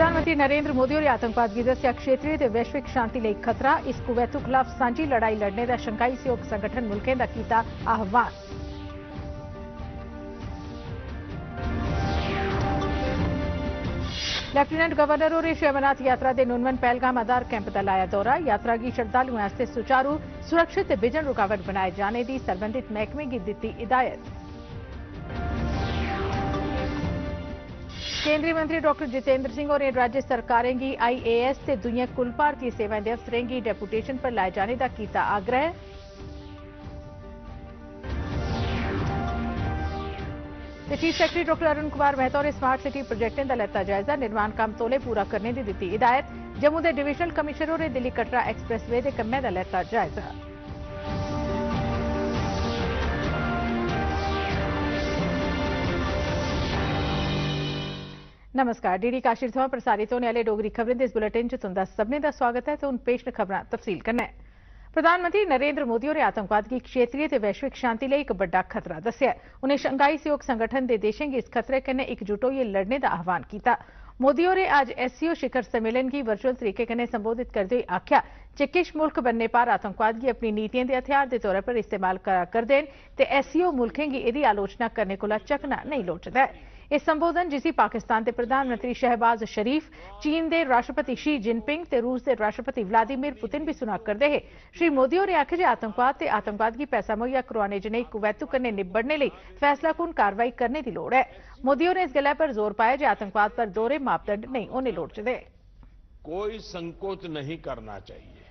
प्रधानमंत्री नरेंद्र मोदी और आतंकवाद गी दस्सेआ क्षेत्रीय ते वैश्विक शांति लेई खतरा। इस कुवैतू खिलाफ सांझी लड़ाई लड़ने दा शंघाई सहयोग संगठन मुल्कें दा कीता आह्वान। लेफ्टिनेंट गवर्नर होरें श्री अमरनाथ यात्रा दे 99 पहलगाम आधार कैंप दा लाया दौरा। यात्रा गी श्रद्धालुएं आस्तै सुचारू, सुरक्षित ते बिजन रुकावट बनाए जाने दी सरबंधित मैह्कमें गी दित्ती हिदायत। केंद्रीय मंत्री डॉक्टर जितेंद्र सिंह होरें राज्य सरकारें गी IAS ते दुइयां कुल भारतीय सेवाएं दे अफसरें गी डेपुटेशन पर लाए जाने दा कीता आग्रह। Chief secretary doctor Arun Kumar Mehta होरें स्मार्ट सिटी प्रोजेक्टें दा लैता जायजा। निर्माण कम्म तौले पूरा करने दी दित्ती हिदायत। जम्मू दे डिविजनल कमिशनर होरें दिल्ली कटरा एक्सप्रेसवे दे कम्मै दा लैता जायजा। नमस्कार, डीडी काशिर थमां प्रसारित होने आह्ले डोगरी खबरें दे इस बुलेटिन च तुंदा सभनें दा स्वागत है। ते हुण पेश न खबरां तफसील कन्नै। प्रधानमंत्री नरेंद्र मोदी होरें आतंकवाद गी क्षेत्रीय ते वैश्विक शांति लेई इक बड्डा खतरा दस्सेआ। उनें शंघाई सहयोग संगठन दे देशें गी इस खतरे कन्नै इकजुट होइयै लड़ने दा आह्वान कीता। मोदी होरें अज्ज SCO शिखर सम्मेलन गी वर्चुअल तरीके कन्नै संबोधित करदे होई आखेआ जे किश मुल्ख बन्ने पार आतंकवाद गी अपनी नीतिएं दे हथियार दे तौर पर इस्तेमाल करा करदे न ते SCO मुल्खें गी एह्दी आलोचना करने कोला झकना नेईं लोड़चदा ऐ। इस संबोधन जिसी पाकिस्तान के प्रधानमंत्री शहबाज शरीफ, चीन के राष्ट्रपति शी जिनपिंग ते रूस के राष्ट्रपति व्लादिमीर पुतिन भी सुना करते हैं, श्री मोदी होरें आखेआ जे आतंकवाद ते आतंकवाद की पैसा मुहैया करवाने जनेही कुवैतू कन्नै निब्बड़ने लेई फैसलाकुन कार्रवाई करने की लोड़ है। मोदी होरें इस गल्ला पर जोर पाया जे आतंकवाद पर दोहरे मापदंड नहीं होने लोड़चदे। कोई संकोच नहीं करना चाहिए।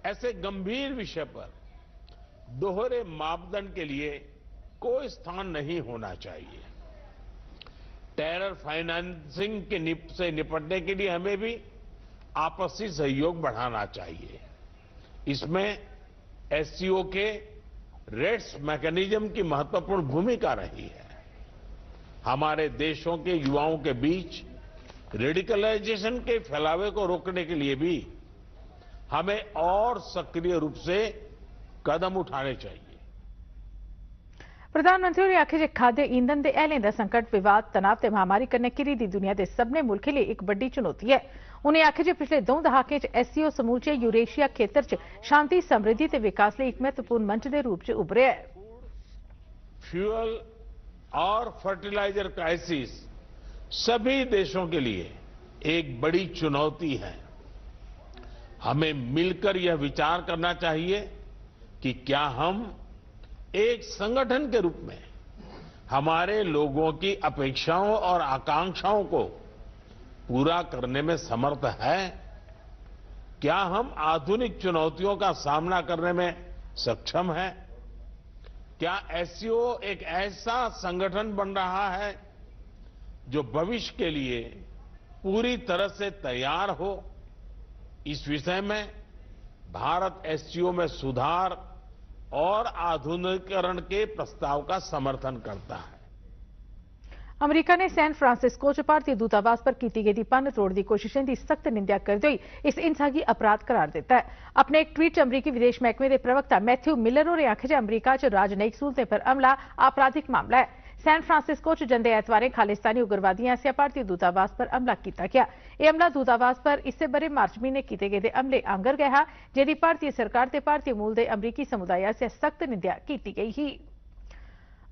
ऐसे गंभीर विषय पर दोहरे मापदंड के लिए कोई स्थान नहीं होना चाहिए। टेरर फाइनेंसिंग से निपटने के लिए हमें भी आपसी सहयोग बढ़ाना चाहिए। इसमें SCO के रेड्स मैकेनिज्म की महत्वपूर्ण भूमिका रही है। हमारे देशों के युवाओं के बीच रेडिकलाइजेशन के फैलावे को रोकने के लिए भी हमें और सक्रिय रूप से कदम उठाने चाहिए। प्रधानमंत्री होरें आखेआ जे खाद्य ईंधन दे हैलें दा संकट, विवाद, तनाव ते महामारी कन्नै घिरी दी दुनिया दे सभनें मुल्खें लेई इक बड्डी चुनौती है। उनें आखेआ जे पिछले 2 दहाकें च SCO समूचे यूरेशिया खेतर च शांति, समृद्धि ते विकास लेई इक महत्वपूर्ण मंच दे रूप च उभरेआ है। फ्यूल और फर्टिलाइजर क्राइसिस सभी देशों के लिए एक बड़ी चुनौती है। हमें मिलकर यह विचार करना चाहिए कि क्या हम एक संगठन के रूप में हमारे लोगों की अपेक्षाओं और आकांक्षाओं को पूरा करने में समर्थ है। क्या हम आधुनिक चुनौतियों का सामना करने में सक्षम हैं? क्या SCO एक ऐसा संगठन बन रहा है जो भविष्य के लिए पूरी तरह से तैयार हो? इस विषय में भारत SCO में सुधार और आधुनिकीकरण के प्रस्ताव का समर्थन करता है। अमेरिका ने सैन फ्रांसिस्को च भारतीय दूतावास पर की गेदी भन्न त्रोड़ की कोशिशें की सख्त निंदा करते हुए इस हिंसा की अपराध करार दिता है। अपने एक ट्वीट च अमरीकी विदेश महकमे के प्रवक्ता मैथ्यू मिलर होरें आखेआ जे अमरीका च राजनयिक सहूलतें पर हमला आपराधिक मामला है। सैन फ्रांसिस्को च जंदे ऐतवारें खालिस्तानी उग्रवादियों आसेआ भारतीय दूतावास पर हमला किया गया। यह हमला दूतावास पर इस्से बरे मार्च महीने किए गए हमले आंगर गया हा, जिहदी भारतीय सरकार ते भारतीय मूल के अमरीकी समुदाय आसेआ सख्त निंदा की गई ही।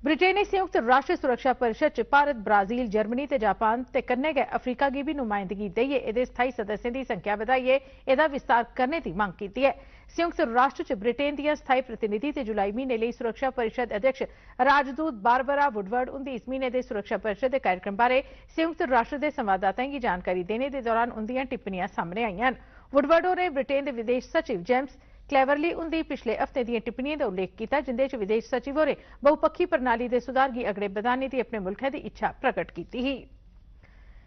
ब्रिटेन ने संयुक्त राष्ट्र सुरक्षा परिषद च भारत, ब्राजील, जर्मनी ते जापान ते कन्नै गै अफ्रीका की भी नुमाइंदगी देइयै एहदे स्थायी सदस्यें की संख्या बधाइयै एहदा विस्तार करने की मांग की है। संयुक्त राष्ट्र च ब्रिटेन दियां स्थायी प्रतिनिधि ते जुलाई महीने लेई सुरक्षा परिषद अध्यक्ष राजदूत बारबरा वुडवर्ड उंदी इस महीने दे सुरक्षा परिषद दे कार्यक्रम बारे संयुक्त राष्ट्र दे संवाददाताएं गी जानकारी देने दे दौरान उंदियां टिप्पणियां सामने आईयां न। वुडवर्ड होरें ब्रिटेन दे विदेश सचिव जेम्स क्लेवरली उंदी पिछले हफ्ते दियां टिप्पणियां दा उल्लेख किया, जिंदे च विदेश सचिव होरें बहुपक्षी प्रणाली दे सुधार गी अगड़े बधाने दी अपने मुल्खै दी इच्छा प्रकट की ही।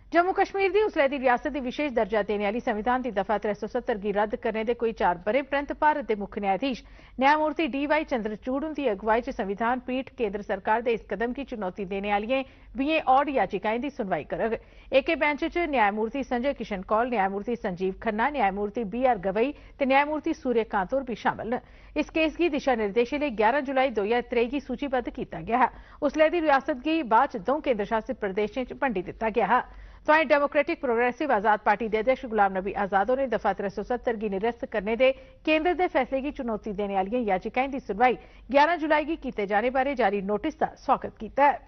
जम्मू कश्मीर की उसलै दी रियासत की विशेष दर्जा देने वाली संविधान की दफा 370 की रद्द करने के कोई 4 ब'रें परैंत भारत के मुख्य न्यायाधीश न्यायमूर्ति DY चंद्रचूड़ उनकी अगुवाई च संविधान पीठ केंद्र सरकार के इस कदम की चुनौती देने वाली 20 और याचिकाएं की सुनवाई करग। एके बेंच च न्यायमूर्ति संजय किशन कौल, न्यायमूर्ति संजीव खन्ना, न्यायमूर्ति BR गवई ते न्यायमूर्ति सूर्यकांत होर भी शामिल न। इस केस की दिशा निर्देशें लिए 11 जुलाई 2023 की सूचीबद्ध किया गया है। उसलै दी रियासत की बाद 2 केंद्र शासित प्रदेशों च बंडी दिता गया है। तो डेमोक्रेटिक प्रोग्रेसिव आजाद पार्टी के अध्यक्ष गुलाम नबी आजादों ने दफा 370 गी निरस्त करने के केंद्र के फैसले की चुनौती देने वाली याचिकाएं की सुनवाई 11 जुलाई की किए जाने बारे जारी नोटिस का स्वागत किया है।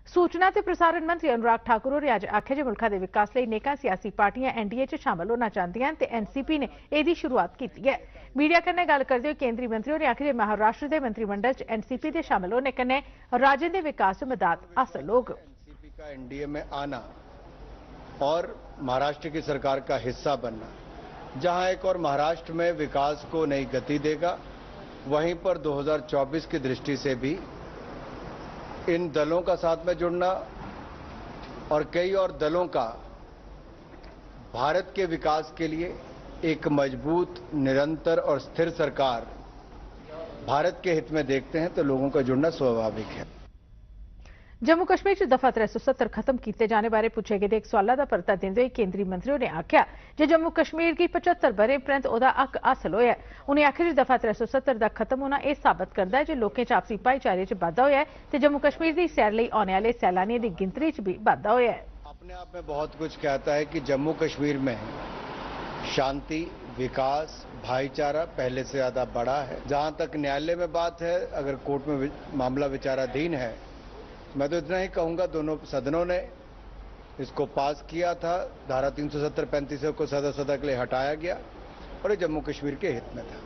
सूचना ते प्रसारण मंत्री अनुराग ठाकुर होरें अज आखेआ जे मुल्खा दे विकास लई नेकां सियासी पार्टियां एनडीए च शामल होना चाहदियां ते एनसीपी ने एहदी शुरुआत की है। मीडिया कन्नै गल करदे होई केंद्रीय मंत्री होरें आखेआ जे महाराष्ट्र के मंत्रिमंडल च एनसीपी के शामल होने कन्नै राज्य के विकास च मदद हासिल होग। एनसीपी का एनडीए में आना और महाराष्ट्र की सरकार का हिस्सा बनना जहां एक और महाराष्ट्र में विकास को नई गति देगा, वहीं पर 2024 की दृष्टि से भी इन दलों का साथ में जुड़ना और कई और दलों का भारत के विकास के लिए एक मजबूत, निरंतर और स्थिर सरकार भारत के हित में देखते हैं तो लोगों का जुड़ना स्वाभाविक है। जम्मू कश्मीर च दफा 370 खत्म किए जाने बारे पूछे गए एक सवाल का परता देंदे केंद्रीय मंत्री ने आख्या जे जम्मू कश्मीर की 75 बरे परैंत ओहदा हक हासिल होया। उन्हें आख्या जे दफा 370 का खत्म होना यह साबित करता है जे लोकें च आपसी भाईचारे च बाद्धा होया ते जम्मू कश्मीर की सैर लई आने वाले सैलानियों की गिनतरी च भी बाद्धा होया। अपने आप में बहुत कुछ कहता है कि जम्मू कश्मीर में शांति, विकास, भाईचारा पहले से ज्यादा बड़ा है। जहां तक न्यायालय में बात है, अगर कोर्ट में मामला विचाराधीन है, मैं तो इतना ही कहूंगा दोनों सदनों ने इसको पास किया था। धारा 370-35 को सदा के लिए हटाया गया और ये जम्मू कश्मीर के हित में था।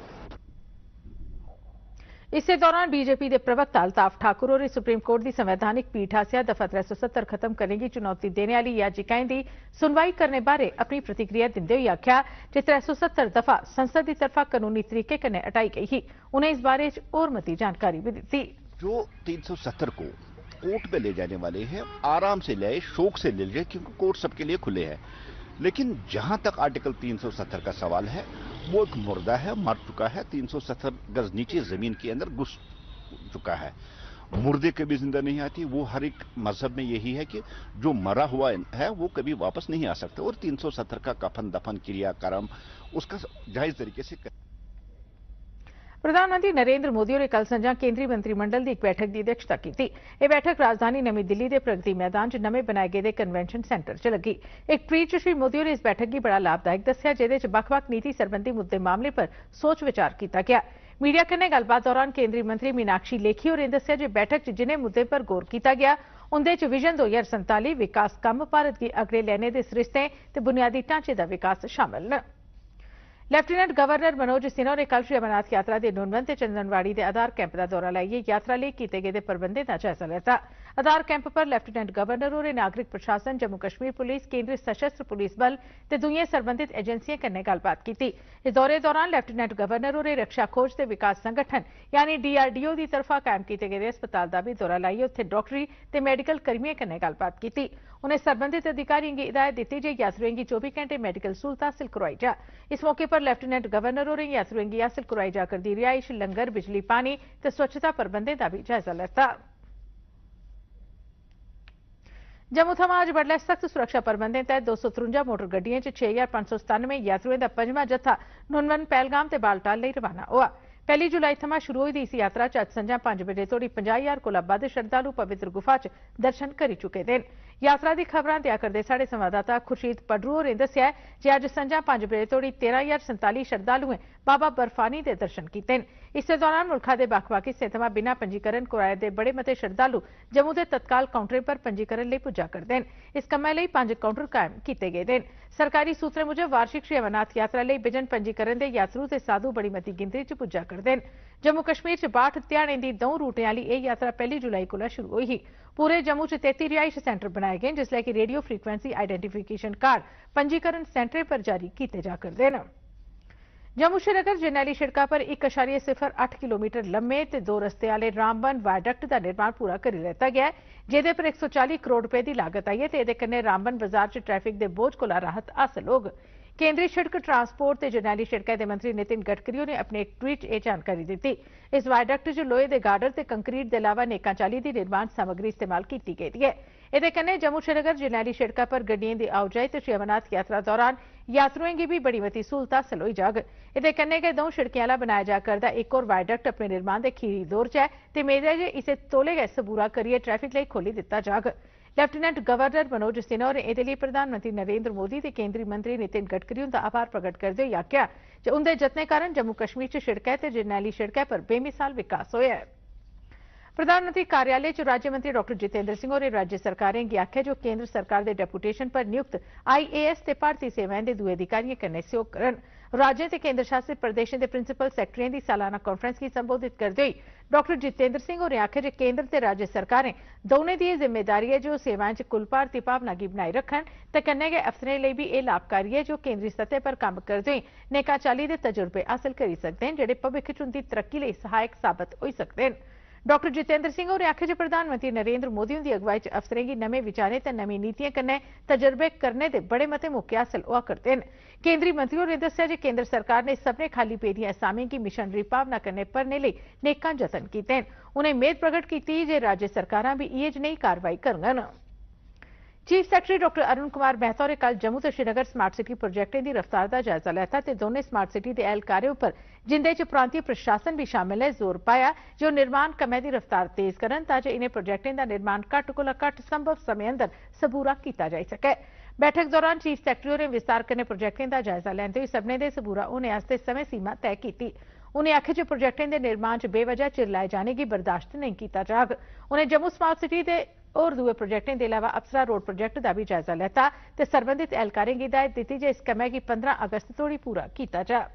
इसी दौरान बीजेपी के प्रवक्ता अल्ताफ ठाकुर और सुप्रीम कोर्ट की संवैधानिक पीठ आसिया दफा 370 खत्म करने की चुनौती देने वाली याचिकाएं की सुनवाई करने बारे अपनी प्रतिक्रिया देते हुए आख्या जे 370 दफा संसद की तरफा कानूनी तरीके कन्नै हटाई गई ही। उन्हें इस बारे और मती जानकारी भी दी। जो 370 को कोर्ट में ले जाने वाले हैं, आराम से ले आए, शौक से ले जाए, क्योंकि कोर्ट सबके लिए खुले हैं। लेकिन जहां तक आर्टिकल 370 का सवाल है, वो एक मुर्दा है, मर चुका है, 370 गज नीचे जमीन के अंदर घुस चुका है। मुर्दे कभी जिंदा नहीं आती। वो हर एक मजहब में यही है कि जो मरा हुआ है वो कभी वापस नहीं आ सकता। और 370 का कफन दफन क्रियाक्रम उसका जायज तरीके से प्रधानमंत्री नरेंद्र मोदी ने कल संजा केंद्रीय मंत्रिमंडल की एक बैठक की अध्यक्षता की। यह बैठक राजधानी नवी दिल्ली के प्रगति मैदान च नवे बनाए गए कन्वेंशन सेंटर च लगी। एक ट्वीट च श्री मोदी ने इस बैठक की बड़ा लाभदायक दस्सिया, जिहदे च बक्ख-बक्ख नीति सरबंधी मुद्दे मामले पर सोच विचार किया गया। मीडिया कन्नै गलबात दौरान केंद्रीय मंत्री मीनाक्षी लेखी होरें दस्सिया जे बैठक च जिन्हें मुद्दे पर गौर किया गया उंदे च विजन 2047, विकास कम, भारत की अगड़े लैने दे सरिस्ते ते बुनियादी ढांचे का विकास शामिल न। लेफ्टिनेंट गवर्नर मनोज सिन्हा ने कल श्री अमरनाथ यात्रा के नुनवन ते चंदनवाड़ी के आधार कैंप का दौरा लाइए यात्रा लिए किए गए प्रबंधों का जायजा लिया। आधार कैंप पर लेफ्टिनेंट गवर्नर होरें नागरिक प्रशासन, जम्मू कश्मीर पुलिस, केंद्रीय सशस्त्र पुलिस बल ते दुईयां सरबंधित एजेंसियों कन्नै गलबात की। इस दौरे दौरान लेफ्टिनेंट गवर्नर होरें रक्षा खोज ते विकास संगठन यानी DRDO की तरफा कायम किए गए अस्पताल का भी दौरा लाइए उत्थे डॉक्टरी ते मैडिकल कर्मियों कन्नै गलबात की। उन्हें संबंधित अधिकारियों की हिदायत दी जे यात्रुओं की 24 घंटे मैडिकल सहूलत हासिल करवाई जा। इस मौके पर लेफ्टिनेंट गवर्नर होरें यात्रुओं की हासिल करवाई जा करदी रिहाइश, लंगर, बिजली, पानी ते स्वच्छता प्रबंधों का भी जायजा लिया। जम्मू थमां अज बडलै सख्त सुरक्षा प्रबंधों तहत 253 मोटर गड्डियों च 6597 यात्रुओं का 5वां जत्था नुनवन, पहलगाम ते बालटाल लई रवाना हुआ। 1 जुलाई थमां शुरू हुई इस यात्रा च अज संजा 5 बजे तोड़ी 50,000 कोला बद्ध श्रद्धालु पवित्र गुफा च दर्शन करी चुके हैं। यात्रा की खबरां दिया करदे साढ़े संवाददाता खुर्शीद पडरू होरें दस्सिया जे अज संजा 5 बजे तोड़ी 13,047 श्रद्धालुएं बाबा बर्फानी के दर्शन किए। इस दौरान मुल्खा के बक्ख-बक्ख हिस्सें थमां बिना पंजीकरण कराए दे बड़े मते श्रद्धालु जम्मू के तत्काल काउंटरें पर पंजीकरण लई पुज्जा करदे न। इस कम्मै लई 5 काउंटर कायम किए गए हैं। सरकारी सूत्रें मुजब वार्षिक श्री अमरनाथ यात्रा लई बिजन पंजीकरण के यात्रु ते साधु बड़ी मती गिनतरी च पुज्जा करदे न। जम्मू कश्मीर च 62 ध्याड़ें की 2 रूटें वाली यह यात्रा 1 जुलाई को शुरू हुई ही। पूरे जम्मू च 33 रिहाइश सेंटर बनाए गए जिसलै कि रेडियो फ्रीक्वेंसी आइडेंटिफिकेशन कार्ड पंजीकरण सेंटरें पर जारी किए जा करते हैं। जम्मू श्रीनगर जरनैली शिड़का पर 1.08 किलोमीटर लम्मे ते 2 रस्ते वाले रामबन वायडक्ट का निर्माण पूरा कर लिया गया है, जिहदे पर 140 करोड़ रुपए की लागत आई है ते इहदे कन्नै रामबन बाजार च ट्रैफिक के बोझ को राहत हासिल होग। केंद्रीय सड़क ट्रांसपोर्ट ते जरनैली शिड़का के मंत्री नितिन गडकरी ने अपने एक ट्वीट यह जानकारी दी। इस वायडक्ट च लोहे के गार्डर ते कंक्रीट के अलावा नेकां चाली की निर्माण सामग्री इस्तेमाल की गई है। इहदे कन्नै जम्मू श्रीनगर जरनैली शिड़का पर गड्डियों की आओजाई ते श्री अमरनाथ यात्रा दौरान यात्रुओं की भी बड़ी मती सहूलत हासिल होई जाग। इहदे कन्नै गै 2 शिड़कें आला बनाया जा करदा एक और वायडक्ट अपने निर्माण के खीरी दौर च है ते मेद है जे इसे तौले गै सबूरा करियै ट्रैफिक लई खोली दिता जाग। ਲੈਫਟੀਨੈਂਟ ਗਵਰਨਰ ਮਨੋਜ ਸਿਨਹਾ ਹੋरें ਇਹਦੇ ਲਈ ਪ੍ਰਧਾਨ ਮੰਤਰੀ ਨਰਿੰਦਰ ਮੋਦੀ ਤੇ ਕੇਂਦਰੀ ਮੰਤਰੀ ਨਿਤਿਨ ਗਡਕਰੀ ਦਾ ਆभार प्रगट करते हुए आख्या कि उनके यत्ने कारण जम्मू कश्मीर च सड़कें ते जरनैली सड़कें पर बेमिसाल विकास होया है। प्रधानमंत्री कार्यालय च राज्य मंत्री डॉक्टर जितेंद्र सिंह होरें राज्य सरकारें गी आख्या जो केंद्र सरकार के डेपूटेशन पर नियुक्त IAS ते भारतीय सेवाएं के दुए अधिकारियों कन्नै सहयोग करन। राज्यों ते केंद्र शासित प्रदेशों के प्रिंसिपल सैकटरियों की सालाना कॉन्फ्रेंस की संबोधित करते हुए डॉक्टर जितेंद्र सिंह होरें आख्या जो केंद्र ते राज्य सरकारें दोवें दी जिम्मेदारी है जो सेवाएं च कुल भारती भावना की बनाई रखन ते कन्नै गै अफसरें लिए भी यह लाभकारी है जो केंद्री सतह पर काम करते हुए नेका चाली के तजुर्बे हासिल करी सकते हैं जेडे भविख च उनकी तरक्की लिए सहायक साबित हो सकते हैं। डॉक्टर जितेंद्र सिंह होरें आख्या जो प्रधानमंत्री नरेंद्र मोदी की अगुवाई च अफसरें की नवे विचारें ते नवी नीतियां कन्नै तजर्बे करने के बड़े मते मौके हासिल हुआ करते हैं। केंद्रीय मंत्री होरें दस्सिया जे केंद्र सरकार ने सभनें खाली पेदियां असामियां की मिशनरी भावना कन्नै भरने लई नेकां जतन कीते हैं। उन्हें मेद प्रगट की जे राज्य सरकारां भी इह जनेही कार्रवाई करङन। Chief secretary doctor Arun Kumar Mehta होरें कल जम्मू ते श्रीनगर स्मार्ट सिटी प्रोजेक्टें की रफ्तार का जायजा लैता ते दोनें स्मार्ट सिटी के एहलकारें उपर जिंदे च प्रांतीय प्रशासन भी शामिल है जोर पाया जो निर्माण कम्में की रफ्तार तेज करन ताकि इन्हें प्रोजेक्टें का निर्माण घट्ट कोला घट्ट संभव समय अंदर सबूरा किया जाई सके। बैठक दौरान चीफ सैकटरी होरें विस्तार कन्नै प्रोजेक्टें का जायजा लैंदे होए सभनें दे सबूरा होने आस्ते समय सीमा तय की। उन्हें आख्या जो प्रोजेक्टें के निर्माण च बेवजह चिर लाए जाने की बर्दाश्त नहीं किया जाग। उन्हें जम्मू स्मार्ट सिटी के और दुए प्रोजेक्टें के अलावा अफसरा रोड प्रोजेक्ट का भी जायजा लैता ते सरबंधित एहलकारें की हिदायत दी जे इस कम्मै गी 15 अगस्त तोड़ी पूरा किया जाए।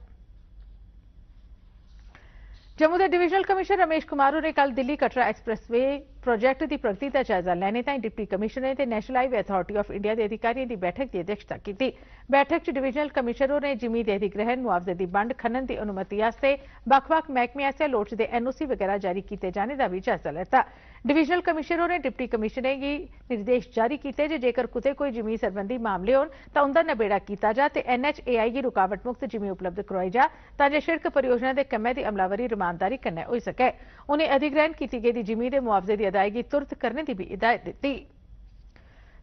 जम्मू के डिविजनल कमिश्नर रमेश कुमार होरें कल दिल्ली कटरा एक्सप्रेसवे प्रोजेक्ट की प्रगति का जायजा लैने ताईं डिप्टी कमिश्नरें ते national highway authority of India के अधिकारियों की बैठक की अध्यक्षता की। बैठक च डिविजनल कमिश्नर होरें जिमीं के अधिग्रहण मुआवजे की बंड खनन की अनुमति आस्ते बक्ख-बक्ख महकमें आस्सेआ लोड़चदे NOC वगैरह जारी किए जाने का भी जायजा लैता। डिविजनल कमिश्नर होरें डिप्टी कमिश्नरें गी निर्देश जारी किए जे जेकर कुतै कोई जमीन सरबंधी मामले होन तां उंदा नबेड़ा किया जा ते NHAI गी रुकावट मुक्त जमीन उपलब्ध करवाई जा तां जे शिड़क परियोजना के कम्मै की अमलावरी रमानदारी कन्नै होई सकै। उन्हें अधिग्रहण की गेदी जमीन के मुआवजे की अदायगी तुरत करने की भी हिदायत दी।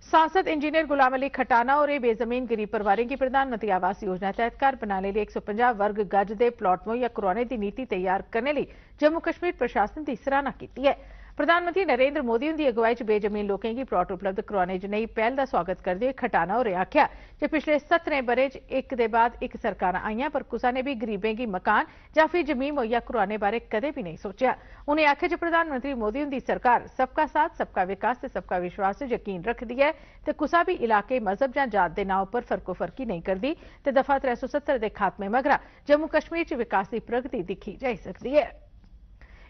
सांसद इंजीनियर गुलाम अली खटाना और बेजमीन गरीब परिवारों की प्रधानमंत्री आवास योजना तहत घर बनाने लिए 150 वर्ग गज के प्लॉट मुहैया करवाने की नीति तैयार करने लिए जम्मू कश्मीर प्रशासन की सराहना की है। प्रधानमंत्री नरेंद्र मोदी की अगुवाई च बेजमीन लोगों की प्लॉट उपलब्ध करवाने च नई पहल का स्वागत करते हुए खटाना होरें आख्या कि पिछले 17 ब'रें च एक दे बाद एक सरकारां आईयां पर कुसा ने भी गरीबें की मकान या फिर जमीन मुहैया करवाने बारे कदे भी नहीं सोचा। उन्हें आख्या जो प्रधानमंत्री मोदी की सरकार सबका साथ सबका विकास ते सबका विश्वास यकीन रखती है ते कुसा भी इलाके मजहब या जात के नाम पर फर्कोफर्की नहीं करती ते दफा 370 के खात्मे मगरा जम्मू कश्मीर च विकास की प्रगति दिखी जाई सकती है।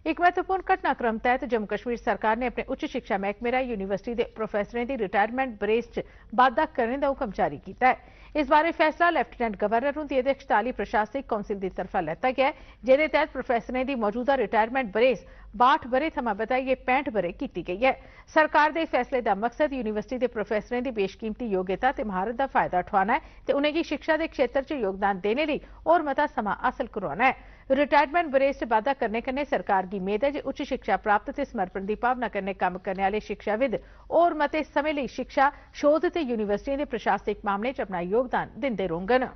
एक महत्वपूर्ण घटनाक्रम तहत जम्मू कश्मीर सरकार ने अपने उच्च शिक्षा महकमे राही यूनिवर्सिटी के प्रोफैसरें की रिटायरमेंट बरेस च बाधा करने का हुक्म जारी किया है। इस बारे फैसला लैफ्टिनेंट गवर्नर की अध्यक्षता वाली प्रशासनिक कौंसिल की तरफा लैता गया जिहदे तहत प्रोफैसरें की मौजूदा रिटायरमेंट बरेस 62 बरे थमां बधाइए 65 बरे की गई है। सरकार के फैसले का मकसद यूनिवर्सिटी के प्रोफैसरें की बेशकीमती योग्यता ते महारत का फायदा उठाना है ते उन्हें शिक्षा के क्षेत्र च योगदान देने लिए और मता समा हासिल करवाना है। रिटायरमेंट बरेस च बाधा करने कन्नै सरकार की मेद है जे उच्च शिक्षा प्राप्त ते समर्पण की भावना कन्नै काम करने वाले शिक्षाविद और मते समय लिए शिक्षा शोध ते यूनिवर्सिटियों के प्रशासनिक मामले च अपना योगदान दिंदे रौहङन।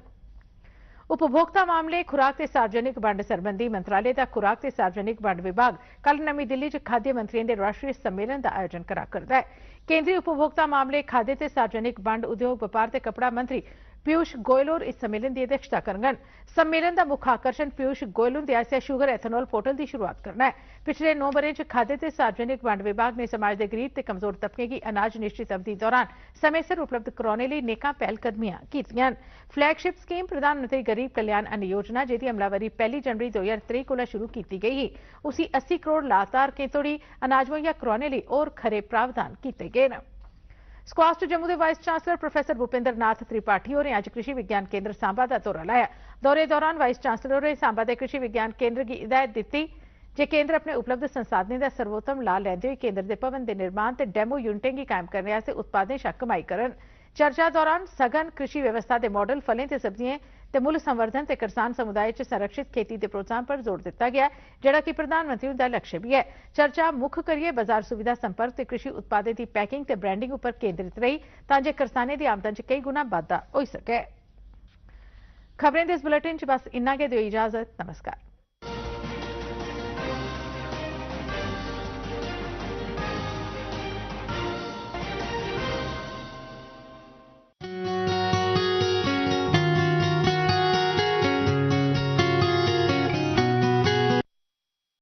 उपभोक्ता मामले खुराक ते सार्वजनिक वंड संबंधी मंत्रालय का खुराक ते सार्वजनिक वंड विभाग कल नवी दिल्ली च खाद्य मंत्रियों के राष्ट्रीय सम्मेलन का आयोजन करा करदा है। केंद्रीय उपभोक्ता मामले खाद्य ते सार्वजनिक वंड उद्योग व्यापार ते कपड़ा मंत्री पीयूष गोयल और इस सम्मेलन की अध्यक्षता करङन। सम्मेलन का मुख्य आकर्षण पीयूष गोयल हुंदे आसेआ शुगर एथेनॉल पोर्टल की शुरुआत करना है। पिछले 9 ब'रें च खाद्य ते सार्वजनिक वंड विभाग ने समाज के गरीब ते कमजोर तबके की अनाज निश्चित अवधि दौरान समय सिर उपलब्ध करवाने लिए नेकां पहलकदमियां कीतियां। फ्लैगशिप स्कीम प्रधानमंत्री गरीब कल्याण अन्न योजना जिहदी अमलावरी 1 जनवरी 2023 को शुरू की गई है उसी 80 करोड़ लाभधारकें तोड़ी अनाज मुहैया करवाने लिए और खरे प्रावधान किए गए हैं। स्क्वाश टू जम्मू के vice chancellor professor Bhupendra Nath Tripathi होरें अज कृषि विज्ञान केंद्र सांबा का दौरा लाया। दौरे दौरान वाइस चांसलर होरें सांबा के कृषि विज्ञान केंद्र की हिदायत दी जे केंद्र अपने उपलब्ध संसाधनें का सर्वोत्तम लाभ लैंदे हुए केंद्र के भवन के निर्माण ते डेमो यूनिटें की कायम करने वास्ते उत्पादें शा कमाई करन। चर्चा दौरान सघन कृषि व्यवस्था के मॉडल फलें ते सब्जियां ते मुल संवर्धन ते किसान समुदाय च संरक्षित खेती के प्रोत्साहन पर जोर दिता गया जिहड़ा कि प्रधानमंत्री उनका लक्ष्य भी है। चर्चा मुख करिए बाजार सुविधा संपर्क ते कृषि उत्पादें की पैकिंग ते ब्रांडिंग उपर केंद्रित रही तां जे किसानें की आमदन च कई गुना बाधा हो सके। खबरें दे इस बुलेटिन च बस इन्ना गै दिओ इजाजत। नमस्कार।